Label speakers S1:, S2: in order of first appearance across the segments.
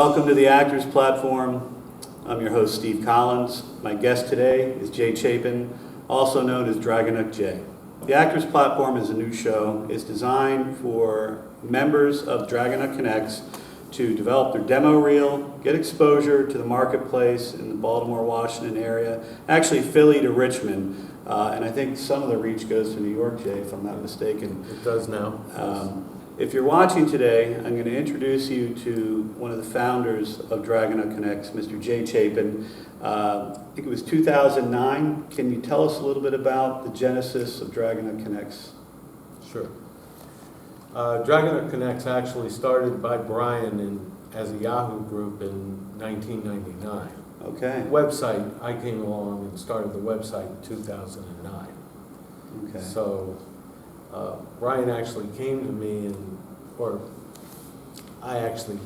S1: Welcome to the Actors Platform. I'm your host, Steve Collins. My guest today is Jay Chapin, also known as Dragonuk Jay. The Actors Platform is a new show. It's designed for members of Dragonuk Connects to develop their demo reel, get exposure to the marketplace in the Baltimore, Washington area, actually Philly to Richmond. And I think some of the reach goes to New York, Jay, if I'm not mistaken.
S2: It does now.
S1: If you're watching today, I'm going to introduce you to one of the founders of Dragonuk Connects, Mr. Jay Chapin. I think it was 2009. Can you tell us a little bit about the genesis of Dragonuk Connects?
S2: Sure. Dragonuk Connects actually started by Brian as a Yahoo group in 1999.
S1: Okay.
S2: The website, I came along and started the website in 2009.
S1: Okay.
S2: So Brian actually came to me, or I actually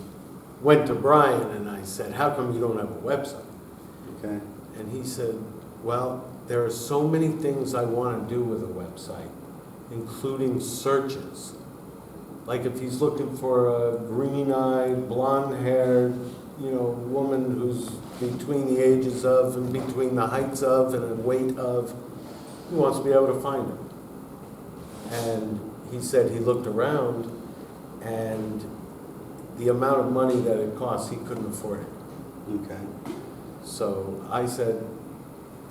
S2: went to Brian and I said, how come you don't have a website?
S1: Okay.
S2: And he said, well, there are so many things I want to do with a website, including searches. Like if he's looking for a green-eyed, blonde-haired, woman who's between the ages of and between the heights of and the weight of, he wants to be able to find her. And he said he looked around and the amount of money that it costs, he couldn't afford it.
S1: Okay.
S2: So I said,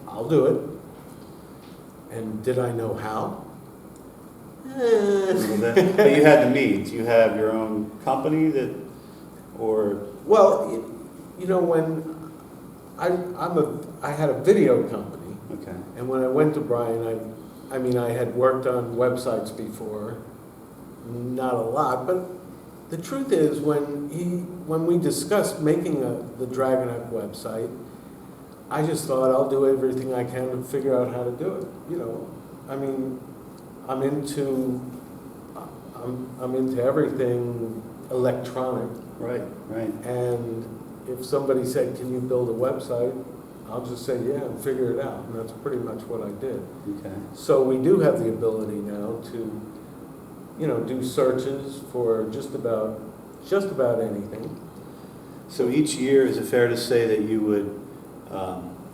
S2: I'll do it. And did I know how?
S1: But you had the means. You have your own company
S2: Well, when I had a video company.
S1: Okay.
S2: And when I went to Brian, I had worked on websites before, not a lot, but the truth is when we discussed making the Dragonuk website, I just thought I'll do everything I can to figure out how to do it. I'm into everything electronic.
S1: Right.
S2: And if somebody said, can you build a website? I'll just say, yeah, and figure it out. And that's pretty much what I did.
S1: Okay.
S2: So we do have the ability now to, do searches for just about anything.
S1: So each year, is it fair to say that you would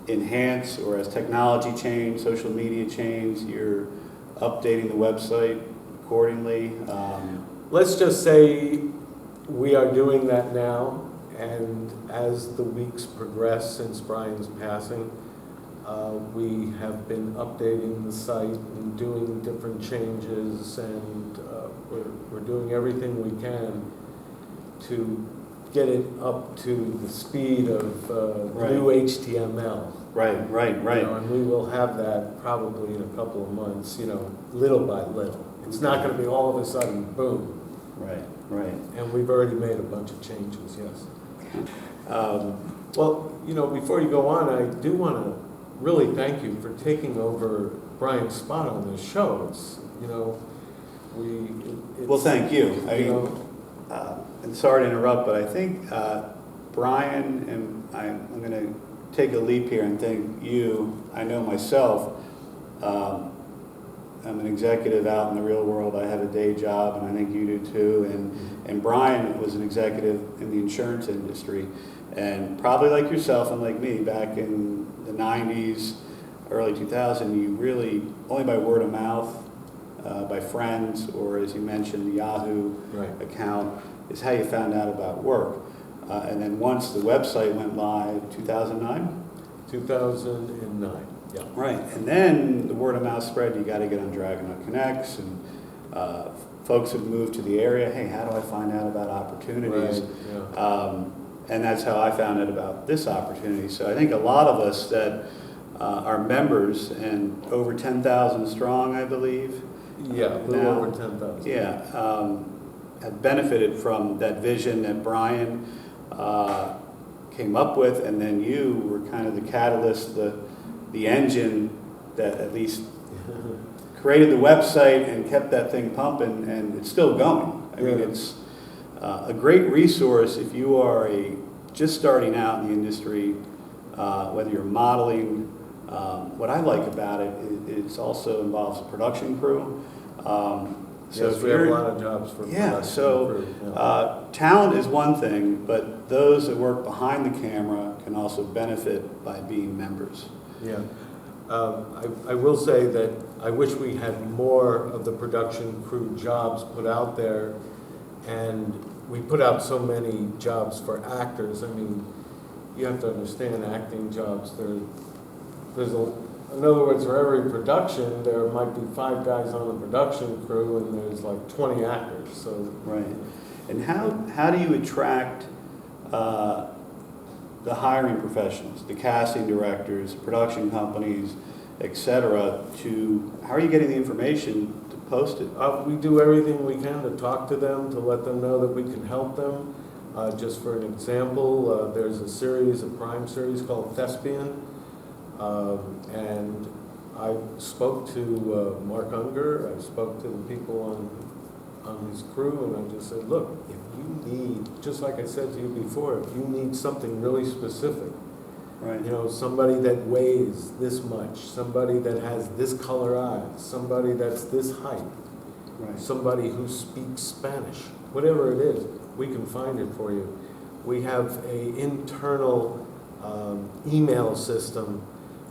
S1: enhance, or as technology change, social media change, you're updating the website accordingly?
S2: Let's just say we are doing that now, and as the weeks progress since Brian's passing, we have been updating the site and doing different changes, and we're doing everything we can to get it up to the speed of new HTML.
S1: Right.
S2: And we will have that probably in a couple of months, little by little. It's not going to be all of a sudden, boom.
S1: Right.
S2: And we've already made a bunch of changes, yes. Before you go on, I do want to really thank you for taking over Brian's spot on this show.
S1: Well, thank you. And sorry to interrupt, but I think Brian, and I'm going to take a leap here and thank you. I know myself, I'm an executive out in the real world. I have a day job, and I think you do too. And Brian was an executive in the insurance industry. And probably like yourself and like me, back in the 90s, early 2000, you really, only by word of mouth, by friends, or as you mentioned, the Yahoo account, is how you found out about work. And then once the website went live, 2009?
S2: 2009, yeah.
S1: Right, and then the word of mouth spread, you got to get on Dragonuk Connects, and folks have moved to the area. Hey, how do I find out about opportunities?
S2: Right, yeah.
S1: And that's how I found out about this opportunity. So I think a lot of us that are members, and over 10,000 strong, I believe.
S2: Yeah, a little over 10,000.
S1: Yeah, have benefited from that vision that Brian came up with, and then you were kind of the catalyst, the engine that at least created the website and kept that thing pumping, and it's still going. I mean, it's a great resource if you are just starting out in the industry, whether you're modeling. What I like about it, it also involves a production crew. So
S2: Yes,
S1: if
S2: we have a
S1: you're-
S2: lot of jobs for
S1: Yeah,
S2: production
S1: so
S2: crew, yeah.
S1: talent is one thing, but those that work behind the camera can also benefit by being members.
S2: Yeah. I will say that I wish we had more of the production crew jobs put out there, and we put out so many jobs for actors. I mean, you have to understand acting jobs, in other words, for every production, there might be 5 guys on the production crew, and there's like 20 actors, so.
S1: Right. And how do you attract the hiring professionals, the casting directors, production companies, et cetera, how are you getting the information to post it?
S2: We do everything we can to talk to them, to let them know that we can help them. Just for an example, there's a Prime series called Thespian, and I spoke to Mark Unger, I spoke to the people on his crew, and I just said, look, if you need, just like I said to you before, if you need something really specific,
S1: Right.
S2: you know, somebody that weighs this much, somebody that has this color eyes, somebody that's this height,
S1: Right.
S2: somebody who speaks Spanish, whatever it is, we can find it for you. We have an internal email system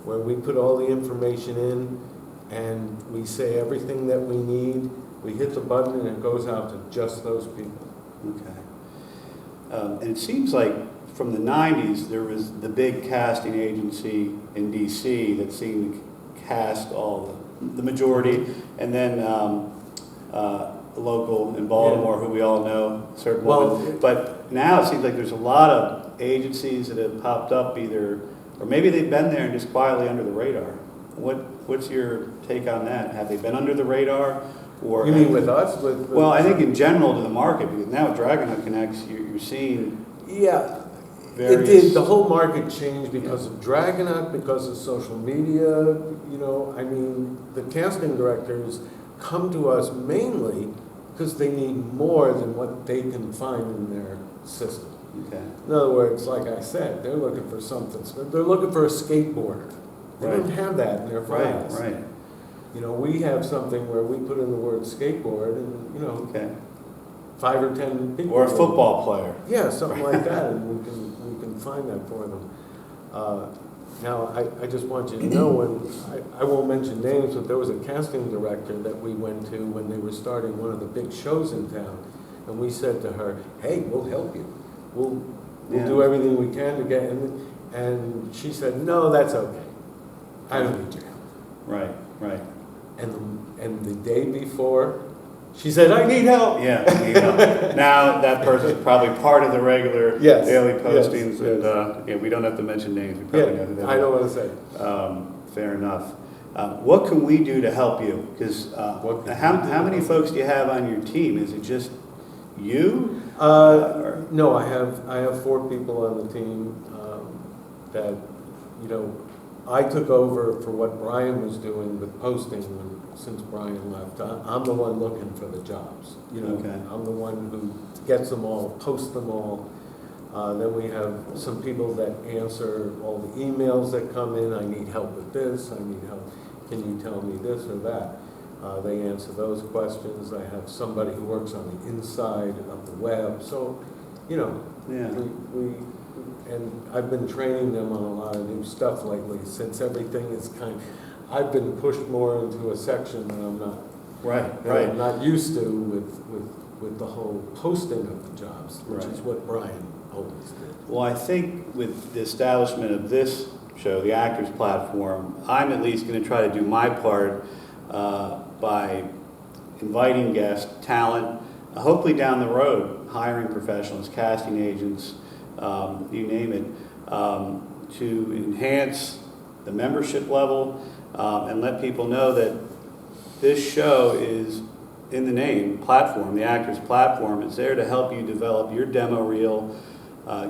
S2: where we put all the information in and we say everything that we need. We hit the button and it goes out to just those people.
S1: Okay. And it seems like from the 90s, there was the big casting agency in DC that seemed to cast all the majority, and then a local in Baltimore, who we all know, certain woman. But now it seems like there's a lot of agencies that have popped up either, or maybe they've been there and just quietly under the radar. What's your take on that? Have they been under the radar? Or
S2: You mean with us?
S1: Well, I think in general to the market, because now with Dragon Hunt Connects, you're seeing
S2: Yeah,
S1: various...
S2: it did. The whole market changed because of Dragonaut, because of social media. You know, I mean, the casting directors come to us mainly because they need more than what they can find in their system.
S1: Okay.
S2: In other words, like I said, they're looking for something. They're looking for a skateboarder. They
S1: Right.
S2: don't have that in their files.
S1: Right, right.
S2: You know, we have something where we put in the word skateboard and, you know,
S1: Okay.
S2: 5 or 10 people.
S1: Or a football player.
S2: Yeah, something like that, and we can find that for them. Now, I just want you to know, when I won't mention names, but there was a casting director that we went to when they were starting one of the big shows in town, and we said to her, "Hey, we'll help you. We'll do everything we can to get." And she said, "No, that's okay. I don't need your help."
S1: Right, right.
S2: And the day before, she said, "I need help."
S1: Yeah, you know. Now that person's probably part of the regular
S2: Yes,
S1: daily
S2: yes,
S1: postings,
S2: yes.
S1: and yeah, we don't have to mention names. We probably know who they
S2: Yeah,
S1: are.
S2: I don't want to say.
S1: Fair enough. What can we do to help you? Because how many folks do you have on your team? Is it just you?
S2: No, I have 4 people on the team that, you know, I took over for what Brian was doing with posting since Brian left. I'm the one looking for the jobs. You know,
S1: Okay.
S2: I'm the one who gets them all, posts them all. Then we have some people that answer all the emails that come in. I need help with this. I need help. Can you tell me this or that? They answer those questions. I have somebody who works on the inside of the web. So, you know,
S1: Yeah.
S2: and I've been training them on a lot of new stuff lately, since everything is I've been pushed more into a section that I'm not,
S1: Right,
S2: that
S1: right.
S2: I'm not used to with the whole posting of the jobs, which
S1: Right.
S2: is what Brian always did.
S1: Well, I think with the establishment of this show, the Actors Platform, I'm at least going to try to do my part by inviting guests, talent, hopefully down the road, hiring professionals, casting agents, you name it, to enhance the membership level and let people know that this show is, in the name, platform, the Actors Platform. It's there to help you develop your demo reel,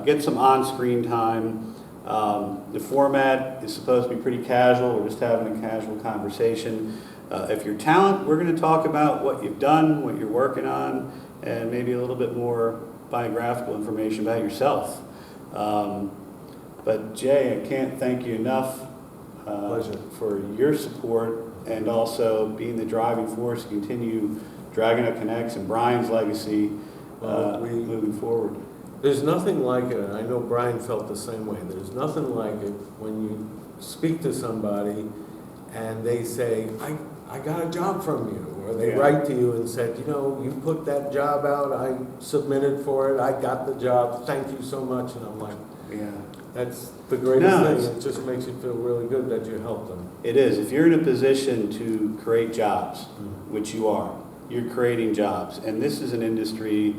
S1: get some on-screen time. The format is supposed to be pretty casual. We're just having a casual conversation. If you're talent, we're going to talk about what you've done, what you're working on, and maybe a little bit more biographical information about yourself. But Jay, I can't thank you enough
S2: Pleasure.
S1: for your support and also being the driving force to continue Dragon Up Connects and Brian's legacy moving forward.
S2: There's nothing like it, and I know Brian felt the same way. There's nothing like it when you speak to somebody and they say, I got a job from you, or they write to you and said, you put that job out, I submitted for it, I got the job, thank you so much. And I'm like, that's the greatest thing. It just makes you feel really good that you helped them.
S1: It is. If you're in a position to create jobs, which you are, you're creating jobs. And this is an industry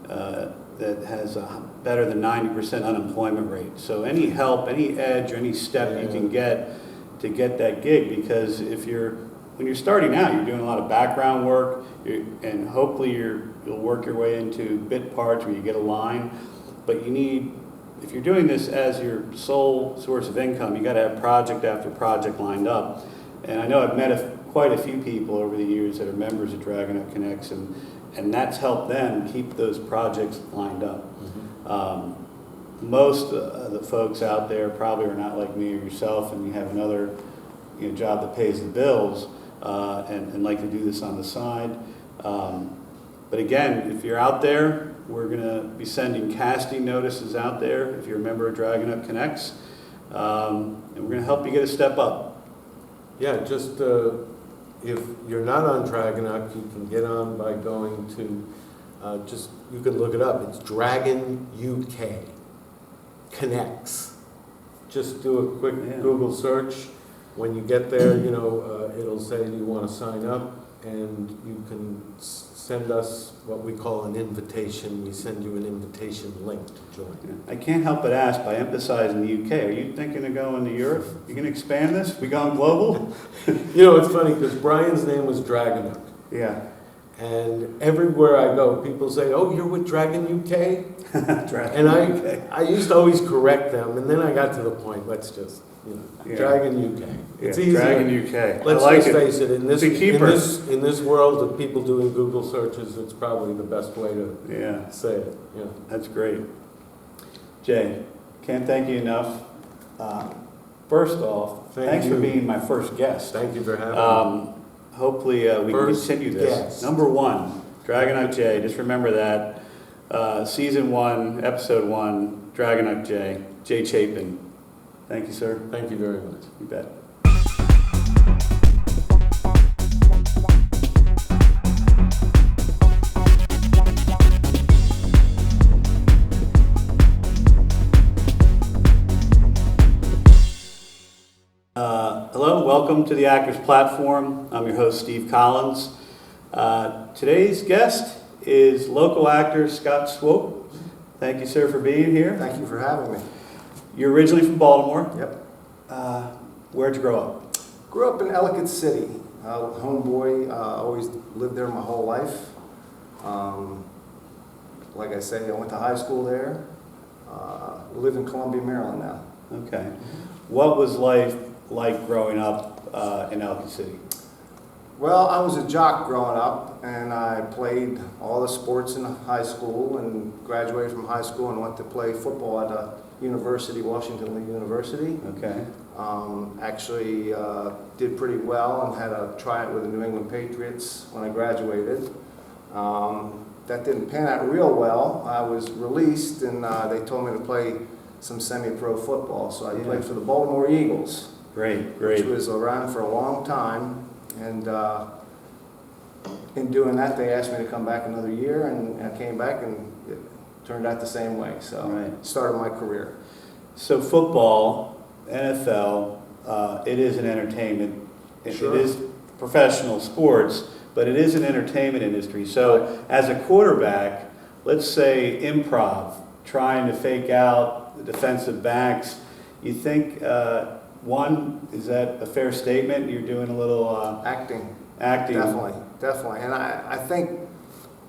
S1: that has a better than 90% unemployment rate. So any help, any edge, or any step you can get to get that gig, because when you're starting out, you're doing a lot of background work, and hopefully you'll work your way into bit parts where you get a line. But if you're doing this as your sole source of income, you got to have project after project lined up. And I know I've met quite a few people over the years that are members of Dragon Up Connects, and that's helped them keep those projects lined up. Most of the folks out there probably are not like me or yourself, and you have another job that pays the bills, and like to do this on the side. But again, if you're out there, we're going to be sending casting notices out there if you're a member of Dragon Up Connects, and we're going to help you get a step up.
S2: Yeah, just if you're not on Dragon Up, you can get on by going to, you can look it up. It's Dragon UK Connects. Just do a quick Google search. When you get there, it'll say, do you want to sign up? And you can send us what we call an invitation. We send you an invitation link to join.
S1: I can't help but ask, by emphasizing the UK, are you thinking of going to Europe? You going to expand this? We going global?
S2: It's funny because Brian's name was Dragon Up.
S1: Yeah.
S2: And everywhere I go, people say, "Oh, you're with Dragon UK?"
S1: Dragon
S2: UK. I used to always correct them, and then I got to the point, let's just, Dragon UK. It's easy.
S1: Dragon UK.
S2: Let's just face it, in this world of people doing Google searches, it's probably the best way to say it. Yeah.
S1: That's great. Jay, can't thank you enough. First off, thanks for being my first guest.
S2: Thank you for having me.
S1: Hopefully we can continue this.
S2: Guest.
S1: Number 1, Dragon Up Jay. Just remember that. Season 1, Episode 1, Dragon Up Jay. Jay Chapin. Thank you, sir.
S2: Thank you very much.
S1: You bet. Hello, welcome to the Actors Platform. I'm your host, Steve Collins. Today's guest is local actor Scott Swope. Thank you, sir, for being here.
S3: Thank you for having me.
S1: You're originally from Baltimore.
S3: Yep.
S1: Where'd you grow up?
S3: Grew up in Ellicott City. Homeboy, always lived there my whole life. Like I say, I went to high school there. Live in Columbia, Maryland now.
S1: Okay. What was life like growing up in Ellicott City?
S3: Well, I was a jock growing up, and I played all the sports in high school and graduated from high school and went to play football at a university, Washington Lee University.
S1: Okay.
S3: Actually did pretty well and had a tryout with the New England Patriots when I graduated. That didn't pan out real well. I was released, and they told me to play some semi-pro football, so I played for the Baltimore Eagles.
S1: Great.
S3: Which was around for a long time. And in doing that, they asked me to come back another year, and I came back, and it turned out the same way. So started my career.
S1: So football, NFL, it is an entertainment.
S3: Sure.
S1: It is professional sports, but it is an entertainment industry. So as a quarterback, let's say improv, trying to fake out the defensive backs, you think... one, is that a fair statement? You're doing a little...
S3: Acting.
S1: Definitely.
S3: And I think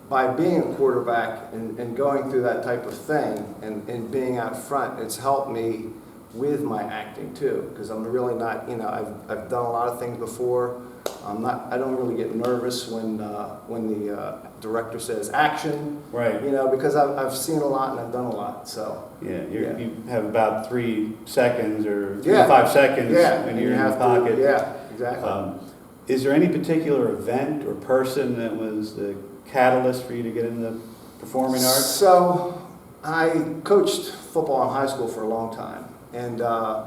S3: by being a quarterback and going through that type of thing and being out front, it's helped me with my acting too, because I'm really not, I've done a lot of things before. I don't really get nervous when the director says action,
S1: right?
S3: Because I've seen a lot and I've done a lot. So
S1: you have about 3 seconds or 5 seconds when you're in the pocket.
S3: Yeah, exactly.
S1: Is there any particular event or person that was the catalyst for you to get into performing arts?
S3: So I coached football in high school for a long time, and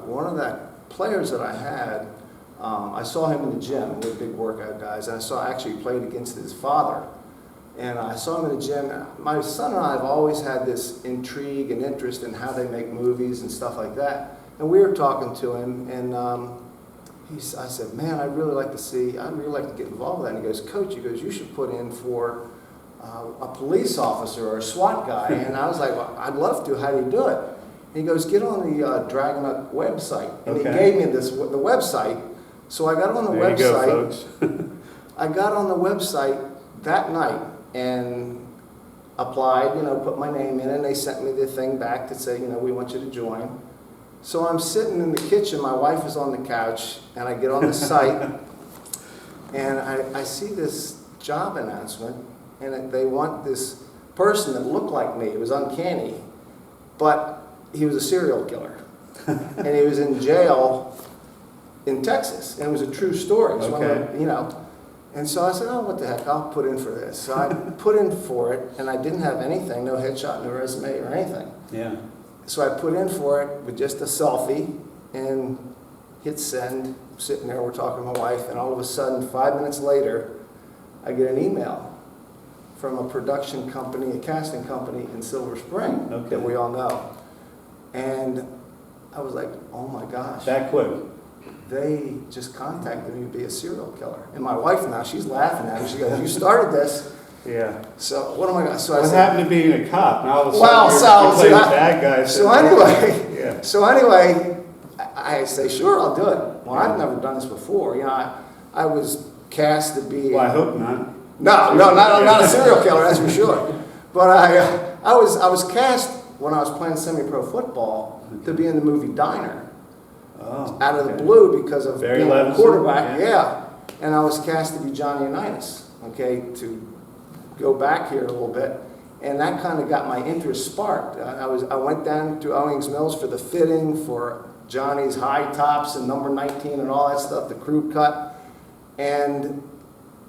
S3: one of the players that I had, I saw him in the gym with big workout guys, and I actually played against his father. And I saw him in the gym. My son and I have always had this intrigue and interest in how they make movies and stuff like that. And we were talking to him, and I said, man, I'd really like to get involved with that. And he goes, Coach, you should put in for a police officer or a SWAT guy. And I was like, well, I'd love to. How do you do it? And he goes, get on the Dragonut website. And he gave me the website. So I got on the website.
S1: There you go, folks.
S3: I got on the website that night and applied, put my name in, and they sent me the thing back to say, we want you to join. So I'm sitting in the kitchen, my wife is on the couch, and I get on the site, and I see this job announcement, and they want this person that looked like me. It was uncanny, but he was a serial killer, and he was in jail in Texas, and it was a true story. So
S1: Okay.
S3: and so I said, oh, what the heck, I'll put in for this. So I put in for it, and I didn't have anything, no headshot, no resume or anything.
S1: Yeah.
S3: So I put in for it with just a selfie and hit send. Sitting there, we're talking to my wife, and all of a sudden, 5 minutes later, I get an email from a production company, a casting company in Silver Spring that we all know. And I was like, oh my gosh.
S1: That quick.
S3: They just contacted me to be a serial killer. And my wife now, she's laughing at me. She goes, you started this.
S1: Yeah.
S3: So what am I going to, so I
S1: What
S3: said,
S1: happened to being a cop? Now all of a sudden you're playing bad guys.
S3: So anyway, I say, sure, I'll do it. Well, I've never done this before. I was cast to be.
S1: Well, I hope not.
S3: No, not a serial killer, that's for sure. But I was cast when I was playing semi-pro football to be in the movie Diner.
S1: Oh,
S3: Out of the blue because of
S1: Barry
S3: being a
S1: Levinson,
S3: quarterback,
S1: yeah.
S3: And I was cast to be Johnny Unitas, to go back here a little bit. And that kind of got my interest sparked. I went down to Owings Mills for the fitting for Johnny's high tops and number 19 and all that stuff, the crew cut. And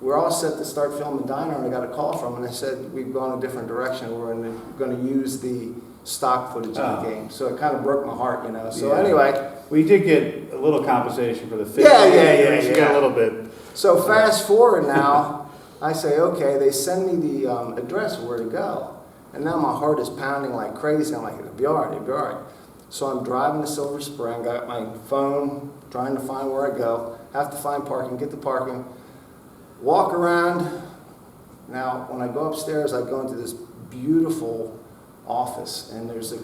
S3: we're all set to start filming Diner, and I got a call from them, and they said, we've gone a different direction. We're going to use the stock footage of the game. So it kind of broke my heart, So anyway.
S1: We did get a little compensation for the fit.
S3: Yeah.
S1: You got a little bit.
S3: So fast forward now, I say, okay, they send me the address where to go. And now my heart is pounding like crazy. I'm like, it'll be all right. So I'm driving to Silver Spring, got my phone, trying to find where I go. Have to find parking, get the parking. Walk around. Now, when I go upstairs, I go into this beautiful office, and there's a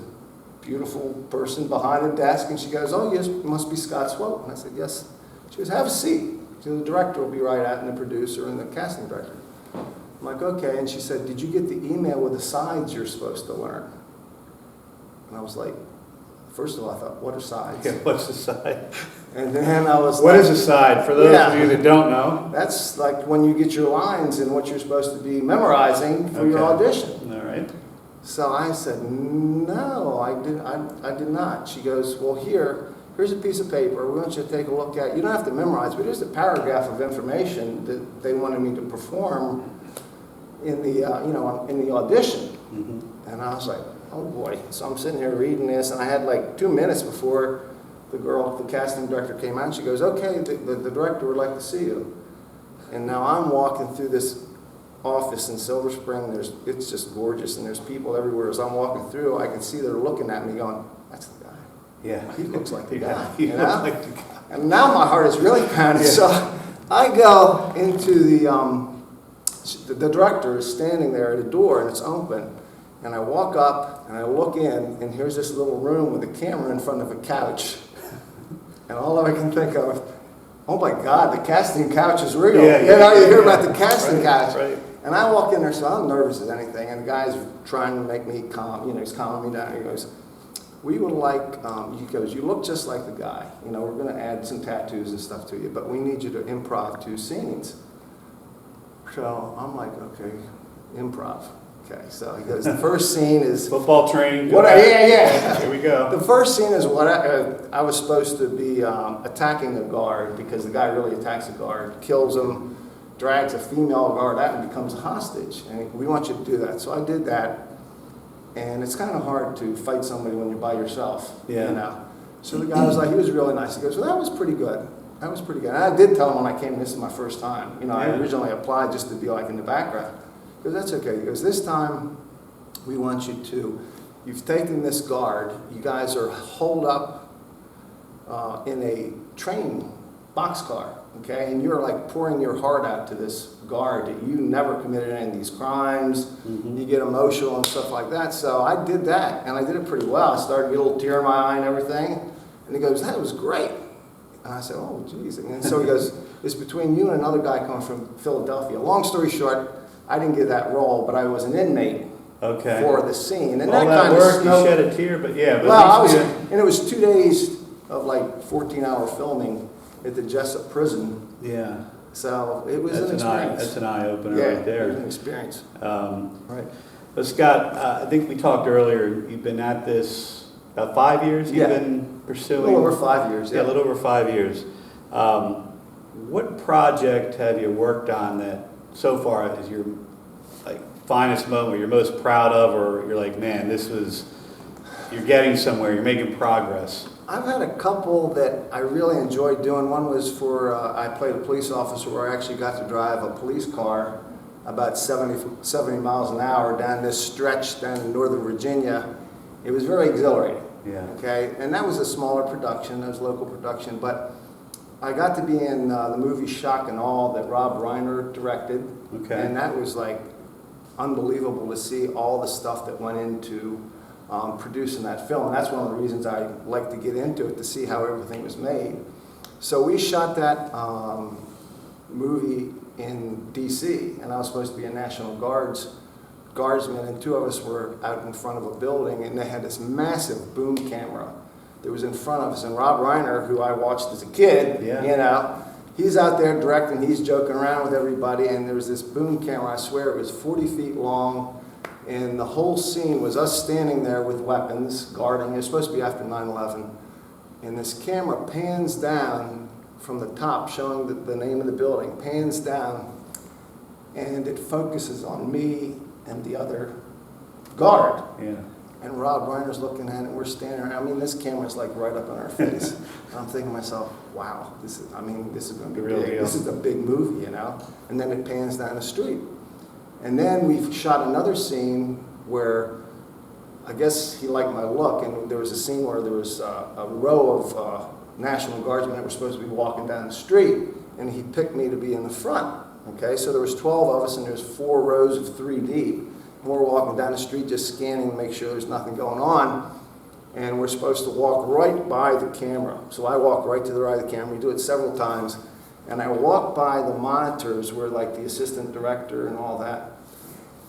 S3: beautiful person behind the desk, and she goes, oh, yes, you must be Scott Swope. And I said, yes. She goes, have a seat. So the director will be right out, and the producer and the casting director. I'm like, okay. And she said, did you get the email with the sides you're supposed to learn? And I was like, first of all, I thought, what are sides?
S1: Yeah, what's the side?
S3: And then I was
S1: What is a side? For those of you that don't know.
S3: That's like when you get your lines and what you're supposed to be memorizing for your audition.
S1: All right.
S3: So I said, no, I did not. She goes, well, here's a piece of paper. We want you to take a look at. You don't have to memorize, but here's a paragraph of information that they wanted me to perform in the, in the audition.
S1: Mm-hmm.
S3: And I was like, oh boy. So I'm sitting here reading this, and I had like 2 minutes before the casting director came out, and she goes, okay, the director would like to see you. And now I'm walking through this office in Silver Spring. It's just gorgeous, and there's people everywhere. As I'm walking through, I can see they're looking at me going, that's the guy.
S1: Yeah.
S3: He looks like the guy.
S1: He looks like the guy.
S3: And now my heart is really pounding.
S1: Yeah.
S3: So I go into the director is standing there at a door, and it's open. And I walk up, and I look in, and here's this little room with a camera in front of a couch. And all I can think of, oh my God, the casting couch is real. You hear about the casting couch.
S1: Right.
S3: And I walk in there, so I'm nervous as anything, and the guy's trying to make me calm, he's calming me down. He goes, we would like, he goes, you look just like the guy. We're going to add some tattoos and stuff to you, but we need you to improv 2 scenes. So I'm like, okay, improv. Okay, so he goes, the first scene is,
S1: Football training.
S3: what? Yeah.
S1: Here we go.
S3: The first scene is what I was supposed to be attacking a guard, because the guy really attacks a guard, kills him, drags a female guard out and becomes a hostage. And we want you to do that. So I did that. And it's kind of hard to fight somebody when you're by yourself,
S1: Yeah.
S3: you know. So the guy was like, he was really nice. He goes, well, that was pretty good. That was pretty good. And I did tell him when I came, this is my first time. You know, I
S1: Yeah.
S3: originally applied just to be like in the background. He goes, that's okay. He goes, this time we want you to, you've taken this guard. You guys are holed up in a train boxcar, okay? And you're like pouring your heart out to this guard that you never committed any of these crimes.
S1: Mhm.
S3: You get emotional and stuff like that. So I did that, and I did it pretty well. I started to get a little tear in my eye and everything. And he goes, that was great. And I said, oh, geez. And so he goes, it's between you and another guy coming from Philadelphia. Long story short, I didn't get that role, but I was an inmate
S1: Okay.
S3: for the scene. And
S1: All that
S3: kind of
S1: work, you
S3: snowed-
S1: shed a tear, but yeah. But
S3: well,
S1: at
S3: I was,
S1: least
S3: and it was 2 days of like 14-hour filming at the Jessup prison.
S1: yeah.
S3: So it was
S1: That's
S3: an experience.
S1: That's an eye opener
S3: Yeah,
S1: right
S3: it was
S1: there.
S3: an experience.
S1: Right. But Scott, I think we talked earlier. You've been at this about 5 years. You've
S3: Yeah.
S1: been
S3: A
S1: pursuing.
S3: little over 5 years.
S1: Yeah, a little over 5 years. What project have you worked on that so far is your like finest moment, you're most proud of, or you're like, man, you're getting somewhere, you're making progress?
S3: I've had a couple that I really enjoyed doing. One was for, I played a police officer where I actually got to drive a police car about 70 miles an hour down this stretch down in Northern Virginia. It was very exhilarating.
S1: Yeah.
S3: Okay, and that was a smaller production, that was local production, but I got to be in the movie Shock and Awe that Rob Reiner directed.
S1: Okay.
S3: And that was like unbelievable to see all the stuff that went into producing that film. And that's one of the reasons I like to get into it, to see how everything was made. So we shot that movie in DC, and I was supposed to be a National Guardsman, and two of us were out in front of a building, and they had this massive boom camera that was in front of us. And Rob Reiner, who I watched as a kid,
S1: Yeah.
S3: you know, he's out there directing, he's joking around with everybody, and there was this boom camera, I swear it was 40 feet long, and the whole scene was us standing there with weapons, guarding. It was supposed to be after 9/11. And this camera pans down from the top, showing the name of the building, pans down, and it focuses on me and the other guard.
S1: Yeah.
S3: And Rob Reiner's looking at it, and we're standing around. I mean, this camera's like right up in our face. And I'm thinking to myself, wow, this is going to be
S1: The real
S3: big.
S1: deal.
S3: This is a big movie, you know? And then it pans down the street. And then we shot another scene where I guess he liked my look, and there was a scene where there was a row of National Guardsmen that were supposed to be walking down the street, and he picked me to be in the front. Okay, so there was 12 of us, and there's 4 rows of 3 deep. And we're walking down the street just scanning to make sure there's nothing going on, and we're supposed to walk right by the camera. So I walk right to the right of the camera. We do it several times. And I walked by the monitors where like the assistant director and all that.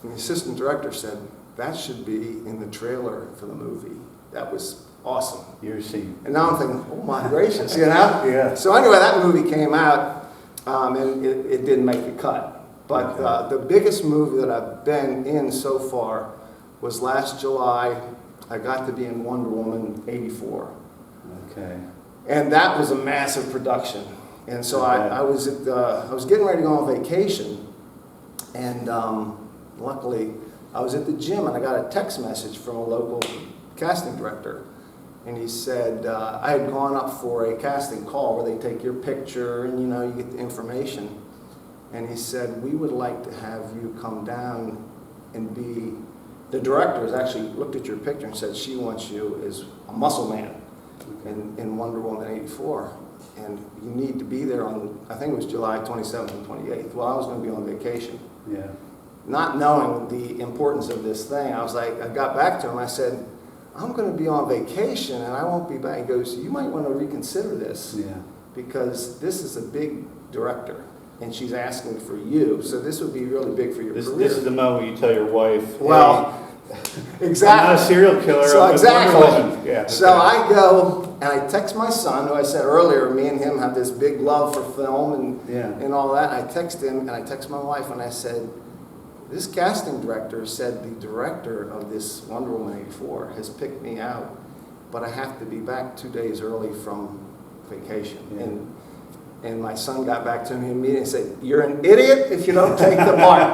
S3: And the assistant director said, that should be in the trailer for the movie. That was awesome.
S1: Your scene.
S3: And now I'm thinking, oh my gracious, you know?
S1: Yeah.
S3: So anyway, that movie came out, and it didn't make the cut. But the biggest movie that I've been in so far was last July. I got to be in Wonder Woman 84.
S1: Okay.
S3: And that was a massive production. And so I was getting ready to go on vacation, and luckily I was at the gym, and I got a text message from a local casting director, and he said I had gone up for a casting call where they take your picture and you get the information, and he said, we would like to have you come down and be, the director has actually looked at your picture and said she wants you as a muscle man in Wonder Woman 84. And you need to be there on, I think it was July 27th and 28th. Well, I was going to be on vacation.
S1: Yeah.
S3: Not knowing the importance of this thing, I was like, I got back to him, I said, I'm going to be on vacation and I won't be back. He goes, you might want to reconsider this.
S1: Yeah.
S3: Because this is a big director and she's asking for you. So this would be really big for your career.
S1: This is the moment you tell your wife,
S3: well,
S1: hey,
S3: exactly.
S1: I'm not a serial killer.
S3: So
S1: I'm
S3: exactly.
S1: Wonder Woman. Yeah.
S3: So I go and I text my son, who I said earlier, me and him have this big love for film and all that. I text him and I text my wife and I said, this casting director said the director of this Wonder Woman 84 has picked me out, but I have to be back 2 days early from vacation.
S1: Yeah.
S3: And my son got back to me immediately and said, "You're an idiot if you don't take the part."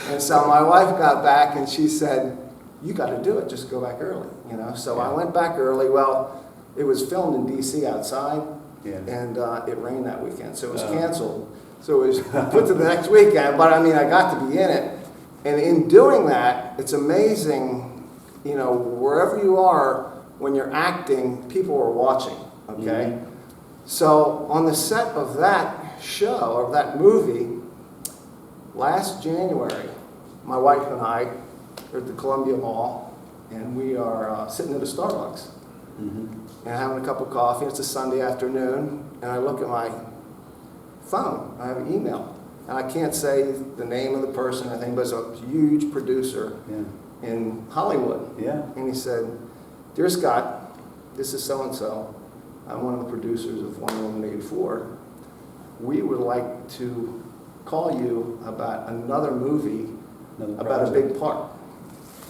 S3: And so my wife got back and she said, "You got to do it, just go back early." So I went back early. Well, it was filmed in DC outside, and it rained that weekend, so it was canceled. So it was put to the next weekend, but I mean, I got to be in it. And in doing that, it's amazing, wherever you are, when you're acting, people are watching, okay?
S1: Mm-hmm.
S3: So on the set of that show, or that movie, last January, my wife and I are at the Columbia Mall, and we are sitting at a Starbucks, and having a cup of coffee. It's a Sunday afternoon, and I look at my phone. I have an email, and I can't say the name of the person, I think, but it's a huge producer in Hollywood.
S1: Yeah.
S3: And he said, "Dear Scott, this is so-and-so. I'm one of the producers of Wonder Woman 84. We would like to call you about another movie, about a big part.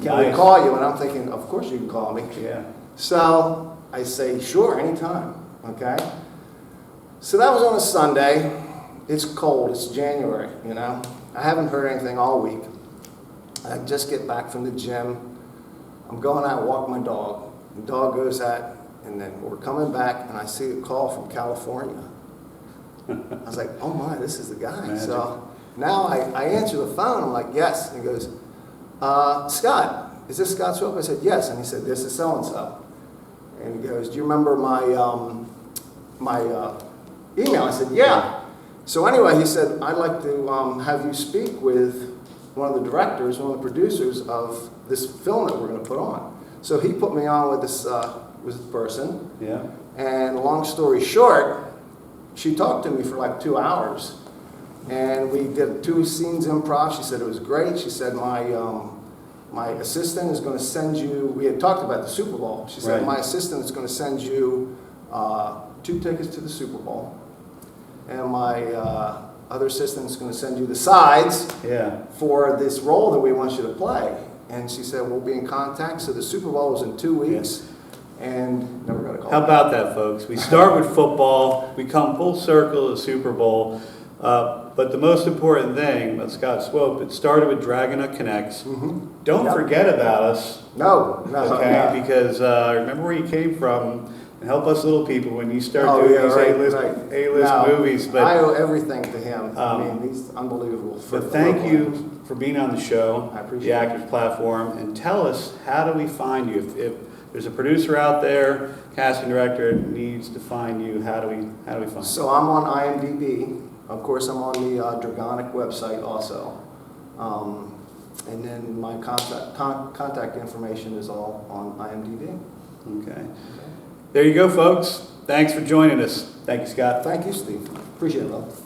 S3: Can we call you?" And I'm thinking, of course you can call me.
S1: Yeah.
S3: So I say, "Sure, anytime," okay? So that was on a Sunday. It's cold, it's January, I haven't heard anything all week. I just get back from the gym. I'm going out and walk my dog. The dog goes out, and then we're coming back, and I see a call from California. I was like, "Oh my, this is the guy."
S1: Magic.
S3: So now I answer the phone, I'm like, "Yes." And he goes, "Scott, is this Scott Swope?" I said, "Yes." And he said, "This is so-and-so." And he goes, "Do you remember my email?" I said, "Yeah." So anyway, he said, "I'd like to have you speak with one of the directors, one of the producers of this film that we're going to put on." So he put me on with this person.
S1: Yeah.
S3: And long story short, she talked to me for like 2 hours. And we did 2 scenes improv. She said it was great. She said, my assistant is going to send you, we had talked about the Super Bowl. She said, "My assistant is going to send you 2 tickets to the Super Bowl. And my other assistant is going to send you the sides for this role that we want you to play." And she said, "We'll be in contact." So the Super Bowl was in 2 weeks, and never got a call.
S1: How about that, folks? We start with football, we come full circle to the Super Bowl, but the most important thing about Scott Swope, it started with Dragonut Connects. Don't forget about us.
S3: No.
S1: Okay, because remember where you came from, and help us little people when you start doing these A-list movies. But
S3: I owe everything to him. I mean, he's unbelievable.
S1: But thank you for being on the show,
S3: I appreciate
S1: the Actors Platform, and tell us, how do we find you? If there's a producer out there, casting director needs to find you, how do we find you?
S3: So I'm on IMDb. Of course, I'm on the Dragonic website also. And then my contact information is all on IMDb.
S1: Okay. There you go, folks. Thanks for joining us. Thank you, Scott.
S3: Thank you, Steve. Appreciate it, love.